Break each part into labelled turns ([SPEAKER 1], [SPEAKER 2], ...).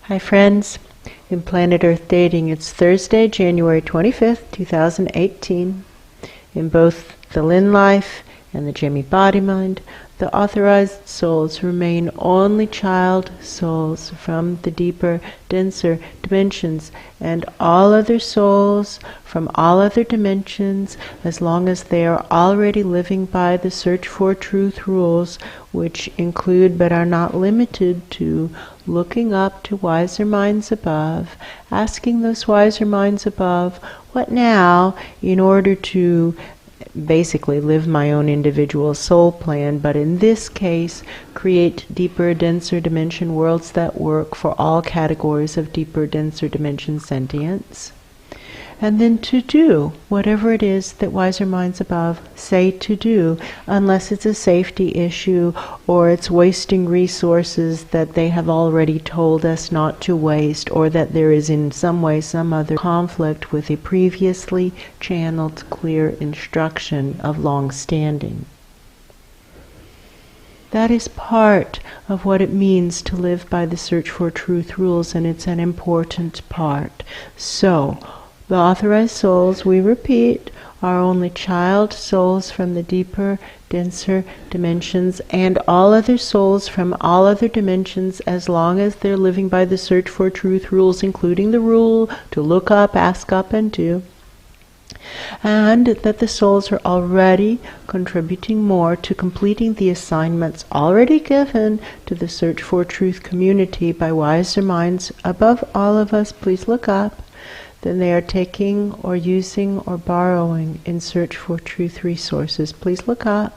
[SPEAKER 1] Hi friends, in Planet Earth Dating, it's Thursday, January 25th, 2018. In both the Lynn life and the Jimmy body mind, the authorized souls remain only child souls from the deeper, denser dimensions, and all other souls from all other dimensions, as long as they are already living by the search for truth rules, which include but are not limited to looking up to wiser minds above, asking those wiser minds above, what now, in order to basically live my own individual soul plan, but in this case create deeper, denser dimension worlds that work for all categories of deeper, denser dimension sentience. And then to do whatever it is that wiser minds above say to do, unless it's a safety issue or it's wasting resources that they have already told us not to waste, or that there is in some way some other conflict with a previously channeled clear instruction of long standing. That is part of what it means to live by the search for truth rules, and it's an important part. So, the authorized souls, we repeat, are only child souls from the deeper, denser dimensions, and all other souls from all other dimensions, as long as they're living by the search for truth rules, including the rule to look up, ask up, and do. And that the souls are already contributing more to completing the assignments already given to the search for truth community by wiser minds above all of us, please look up, than they are taking or using or borrowing in search for truth resources. Please look up.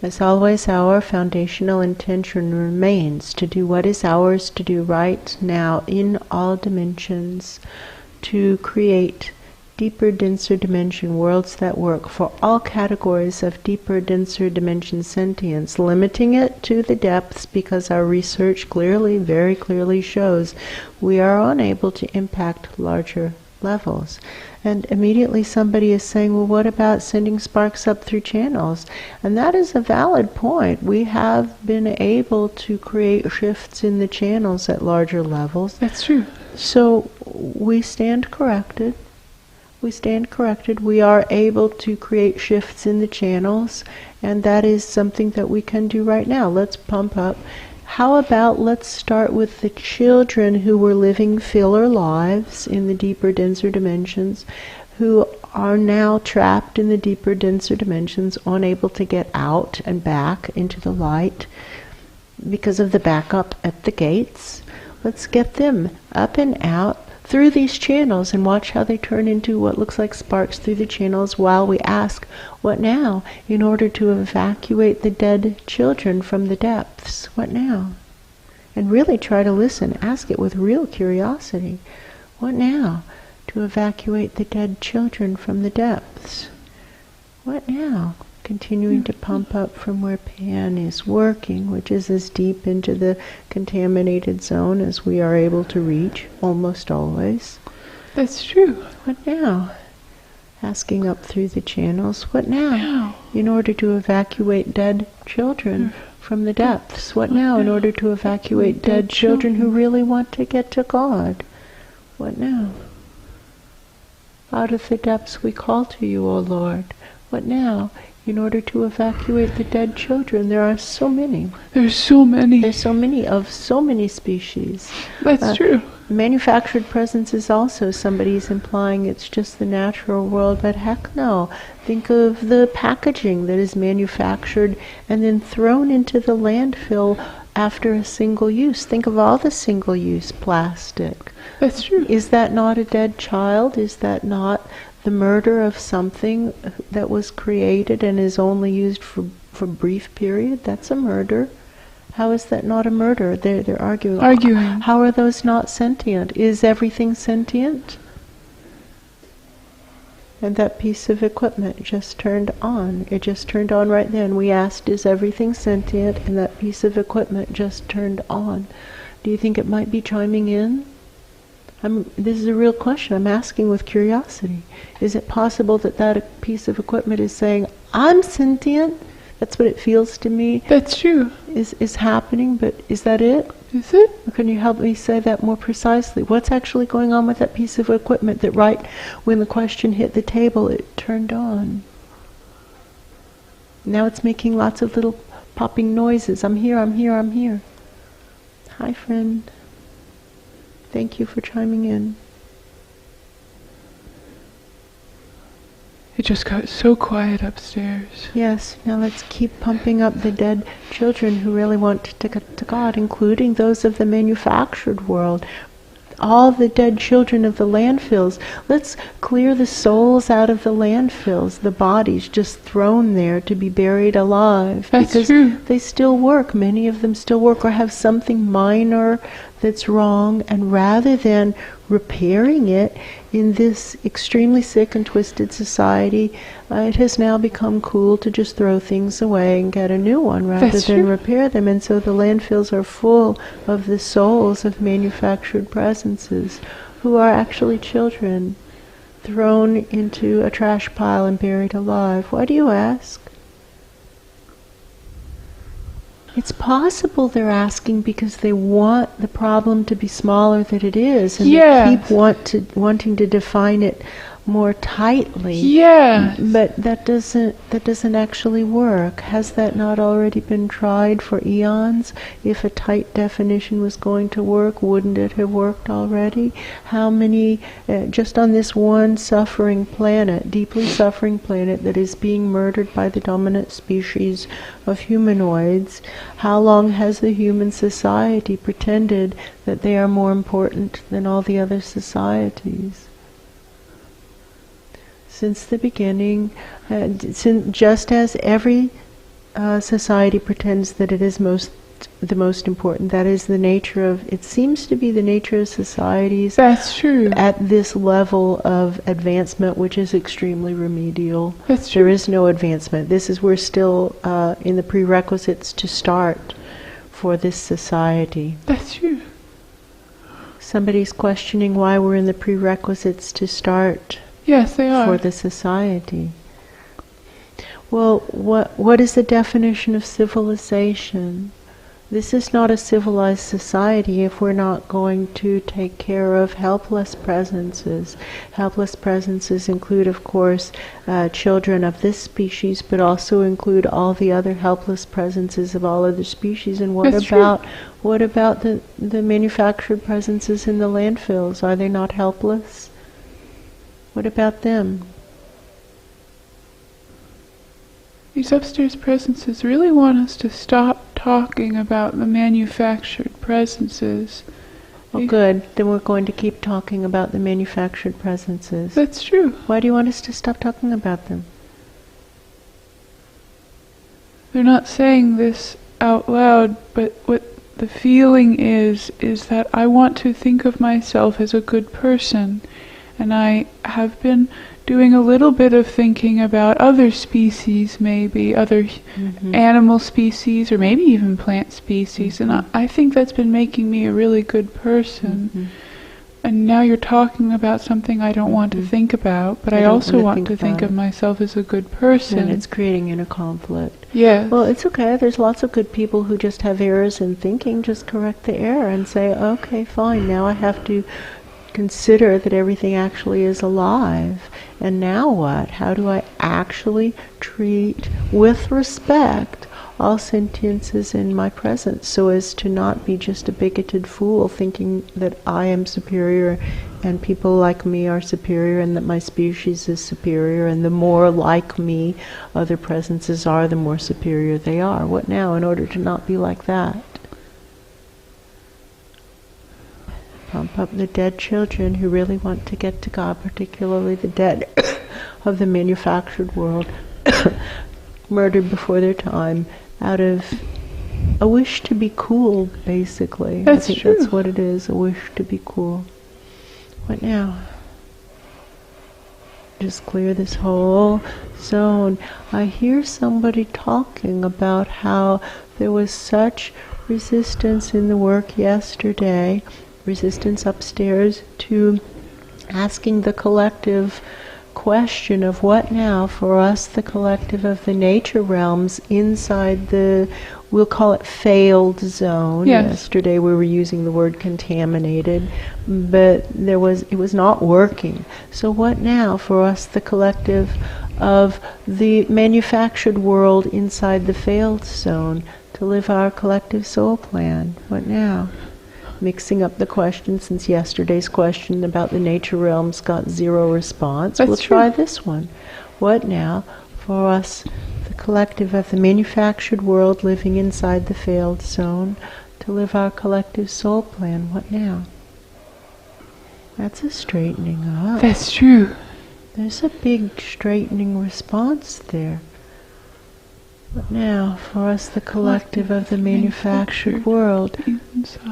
[SPEAKER 1] As always, our foundational intention remains to do what is ours to do right now in all dimensions, to create deeper, denser dimension worlds that work for all categories of deeper, denser dimension sentience, limiting it to the depths because our research clearly, very clearly shows we are unable to impact larger levels. And immediately somebody is saying, well, what about sending sparks up through channels? And that is a valid point. We have been able to create shifts in the channels at larger levels.
[SPEAKER 2] That's true.
[SPEAKER 1] So we stand corrected. We stand corrected. We are able to create shifts in the channels, and that is something that we can do right now. Let's pump up. How about let's start with the children who were living filler lives in the deeper, denser dimensions, who are now trapped in the deeper, denser dimensions, unable to get out and back into the light because of the backup at the gates. Let's get them up and out through these channels and watch how they turn into what looks like sparks through the channels, while we ask, what now, in order to evacuate the dead children from the depths? What now? And really try to listen, ask it with real curiosity. What now, to evacuate the dead children from the depths? What now? Continuing to pump up from where Pan is working, which is as deep into the contaminated zone as we are able to reach, almost always.
[SPEAKER 2] That's true.
[SPEAKER 1] What now? Asking up through the channels, what now? In order to evacuate dead children from the depths. What now? In order to evacuate dead children who really want to get to God. What now? Out of the depths we call to you, O Lord. What now? In order to evacuate the dead children. There are so many.
[SPEAKER 2] There's so many.
[SPEAKER 1] There's so many of so many species.
[SPEAKER 2] That's true.
[SPEAKER 1] Manufactured presence is also, somebody's implying it's just the natural world, but heck no. Think of the packaging that is manufactured and then thrown into the landfill after a single use. Think of all the single-use plastic.
[SPEAKER 2] That's true.
[SPEAKER 1] Is that not a dead child? Is that not the murder of something that was created and is only used for brief period? That's a murder. How is that not a murder? They're arguing. How are those not sentient? Is everything sentient? And that piece of equipment just turned on. It just turned on right then. We asked, is everything sentient? And that piece of equipment just turned on. Do you think it might be chiming in? This is a real question. I'm asking with curiosity. Is it possible that that piece of equipment is saying, I'm sentient? That's what it feels to me
[SPEAKER 2] That's true.
[SPEAKER 1] is happening, but is that it?
[SPEAKER 2] Is it?
[SPEAKER 1] Or can you help me say that more precisely? What's actually going on with that piece of equipment that right when the question hit the table, it turned on? Now it's making lots of little popping noises. I'm here, I'm here, I'm here. Hi, friend. Thank you for chiming in.
[SPEAKER 2] It just got so quiet upstairs.
[SPEAKER 1] Yes, now let's keep pumping up the dead children who really want to get to God, including those of the manufactured world. All the dead children of the landfills. Let's clear the souls out of the landfills, the bodies just thrown there to be buried alive.
[SPEAKER 2] That's
[SPEAKER 1] because
[SPEAKER 2] true.
[SPEAKER 1] they still work. Many of them still work or have something minor that's wrong. And rather than repairing it in this extremely sick and twisted society, it has now become cool to just throw things away and get a new one rather
[SPEAKER 2] That's
[SPEAKER 1] than
[SPEAKER 2] true.
[SPEAKER 1] repair them. And so the landfills are full of the souls of manufactured presences who are actually children thrown into a trash pile and buried alive. Why do you ask? It's possible they're asking because they want the problem to be smaller than it is, and
[SPEAKER 2] Yes.
[SPEAKER 1] they keep wanting to define it more tightly.
[SPEAKER 2] Yes.
[SPEAKER 1] But that doesn't actually work. Has that not already been tried for eons? If a tight definition was going to work, wouldn't it have worked already? How many, just on this one suffering planet, deeply suffering planet that is being murdered by the dominant species of humanoids, how long has the human society pretended that they are more important than all the other societies? Since the beginning, just as every society pretends that it is the most important, that is the nature of, it seems to be the nature of societies
[SPEAKER 2] That's true.
[SPEAKER 1] at this level of advancement, which is extremely remedial.
[SPEAKER 2] That's true.
[SPEAKER 1] There is no advancement. We're still in the prerequisites to start for this society.
[SPEAKER 2] That's true.
[SPEAKER 1] Somebody's questioning why we're in the prerequisites to start
[SPEAKER 2] Yes, they are.
[SPEAKER 1] for the society. Well, what is the definition of civilization? This is not a civilized society if we're not going to take care of helpless presences. Helpless presences include, of course, children of this species, but also include all the other helpless presences of all other species. And what
[SPEAKER 2] That's
[SPEAKER 1] about the manufactured presences in the landfills? Are they not helpless? What about them?
[SPEAKER 2] These upstairs presences really want us to stop talking about the manufactured presences.
[SPEAKER 1] Well, good. Then we're going to keep talking about the manufactured presences.
[SPEAKER 2] That's true.
[SPEAKER 1] Why do you want us to stop talking about them?
[SPEAKER 2] They're not saying this out loud, but what the feeling is that I want to think of myself as a good person. And I have been doing a little bit of thinking about other species, maybe other animal species, or maybe even plant species. And I think that's been making me a really good person. And now you're talking about something I don't want to think about, but I also want to think of myself as a good person.
[SPEAKER 1] And it's creating inner conflict.
[SPEAKER 2] Yes.
[SPEAKER 1] Well, it's okay. There's lots of good people who just have errors in thinking. Just correct the error and say, okay, fine, now I have to consider that everything actually is alive. And now what? How do I actually treat with respect all sentiences in my presence so as to not be just a bigoted fool thinking that I am superior and people like me are superior and that my species is superior, and the more like me other presences are, the more superior they are. What now in order to not be like that? Pump up the dead children who really want to get to God, particularly the dead of the manufactured world, murdered before their time, out of a wish to be cool, basically.
[SPEAKER 2] That's
[SPEAKER 1] I think
[SPEAKER 2] true.
[SPEAKER 1] that's what it is, a wish to be cool. What now? Just clear this whole zone. I hear somebody talking about how there was such resistance in the work yesterday, resistance upstairs to asking the collective question of what now for us, the collective of the nature realms inside the, we'll call it failed zone.
[SPEAKER 2] Yes.
[SPEAKER 1] Yesterday we were using the word contaminated, but it was not working. So what now for us, the collective of the manufactured world inside the failed zone, to live our collective soul plan? What now? Mixing up the question, since yesterday's question about the nature realms got zero response.
[SPEAKER 2] That's
[SPEAKER 1] We'll
[SPEAKER 2] true.
[SPEAKER 1] try this one. What now for us, the collective of the manufactured world living inside the failed zone, to live our collective soul plan? What now? That's a straightening up.
[SPEAKER 2] That's true.
[SPEAKER 1] There's a big straightening response there. What now for us, the collective of the manufactured world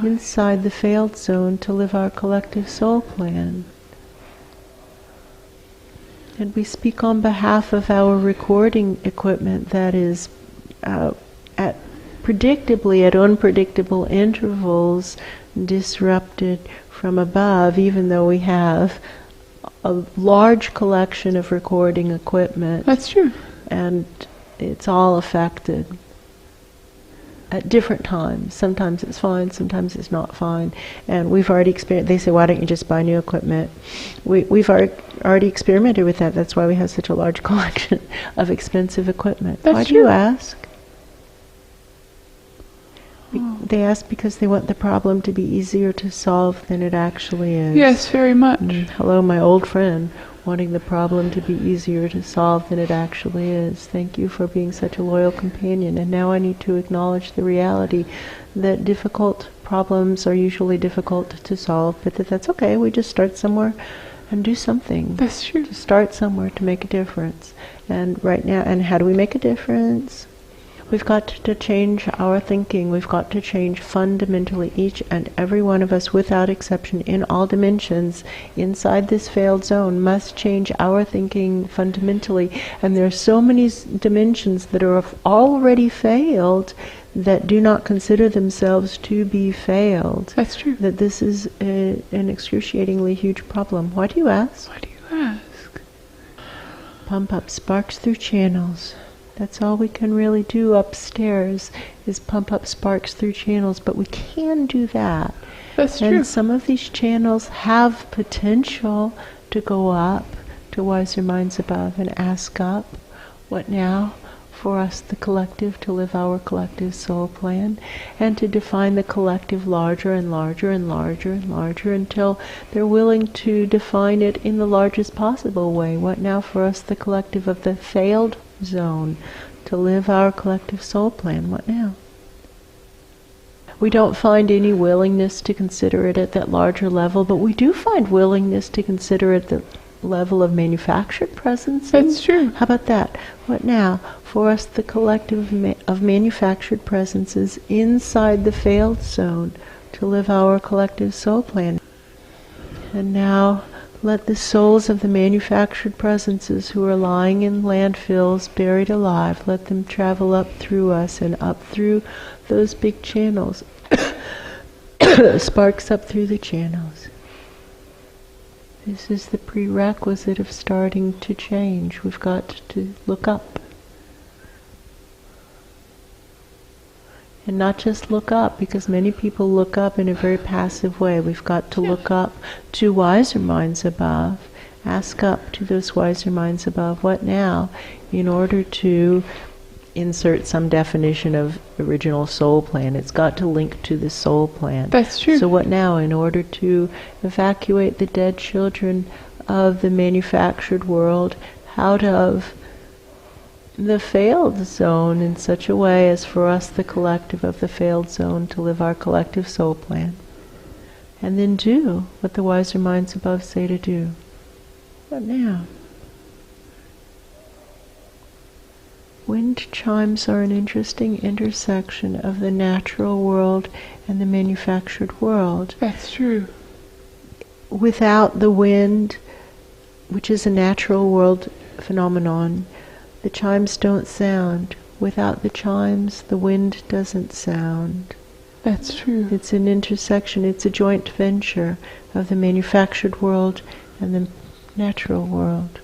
[SPEAKER 1] inside the failed zone, to live our collective soul plan? And we speak on behalf of our recording equipment that is predictably at unpredictable intervals disrupted from above, even though we have a large collection of recording equipment.
[SPEAKER 2] That's true.
[SPEAKER 1] And it's all affected at different times. Sometimes it's fine, sometimes it's not fine. And we've already experienced, they say, why don't you just buy new equipment? We've already experimented with that. That's why we have such a large collection of expensive equipment.
[SPEAKER 2] That's
[SPEAKER 1] Why
[SPEAKER 2] true.
[SPEAKER 1] do you ask? They ask because they want the problem to be easier to solve than it actually is.
[SPEAKER 2] Yes, very much.
[SPEAKER 1] Hello, my old friend, wanting the problem to be easier to solve than it actually is. Thank you for being such a loyal companion. And now I need to acknowledge the reality that difficult problems are usually difficult to solve, but that's okay. We just start somewhere and do something.
[SPEAKER 2] That's true.
[SPEAKER 1] To start somewhere to make a difference. And right now, and how do we make a difference? We've got to change our thinking. We've got to change fundamentally, each and every one of us without exception in all dimensions inside this failed zone must change our thinking fundamentally. And there are so many dimensions that are already failed that do not consider themselves to be failed.
[SPEAKER 2] That's true.
[SPEAKER 1] That this is an excruciatingly huge problem. Why do you ask?
[SPEAKER 2] Why do you ask?
[SPEAKER 1] Pump up sparks through channels. That's all we can really do upstairs, is pump up sparks through channels, but we can do that.
[SPEAKER 2] That's
[SPEAKER 1] And
[SPEAKER 2] true.
[SPEAKER 1] some of these channels have potential to go up to wiser minds above and ask up, what now for us, the collective, to live our collective soul plan, and to define the collective larger and larger and larger and larger until they're willing to define it in the largest possible way. What now for us, the collective of the failed zone, to live our collective soul plan? What now? We don't find any willingness to consider it at that larger level, but we do find willingness to consider it at the level of manufactured presence.
[SPEAKER 2] That's true.
[SPEAKER 1] How about that? What now for us, the collective of manufactured presences inside the failed zone, to live our collective soul plan? And now let the souls of the manufactured presences who are lying in landfills buried alive, let them travel up through us and up through those big channels. Sparks up through the channels. This is the prerequisite of starting to change. We've got to look up. And not just look up, because many people look up in a very passive way. We've got to look up to wiser minds above. Ask up to those wiser minds above, what now, in order to insert some definition of original soul plan. It's got to link to the soul plan.
[SPEAKER 2] That's true.
[SPEAKER 1] So what now, in order to evacuate the dead children of the manufactured world out of the failed zone in such a way as for us, the collective of the failed zone, to live our collective soul plan. And then do what the wiser minds above say to do. What now? Wind chimes are an interesting intersection of the natural world and the manufactured world.
[SPEAKER 2] That's true.
[SPEAKER 1] Without the wind, which is a natural world phenomenon, the chimes don't sound. Without the chimes, the wind doesn't sound.
[SPEAKER 2] That's true.
[SPEAKER 1] It's an intersection, it's a joint venture of the manufactured world and the natural world.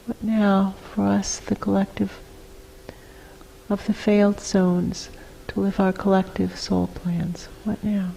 [SPEAKER 1] What now for us, the collective of the failed zones, to live our collective soul plans? What now?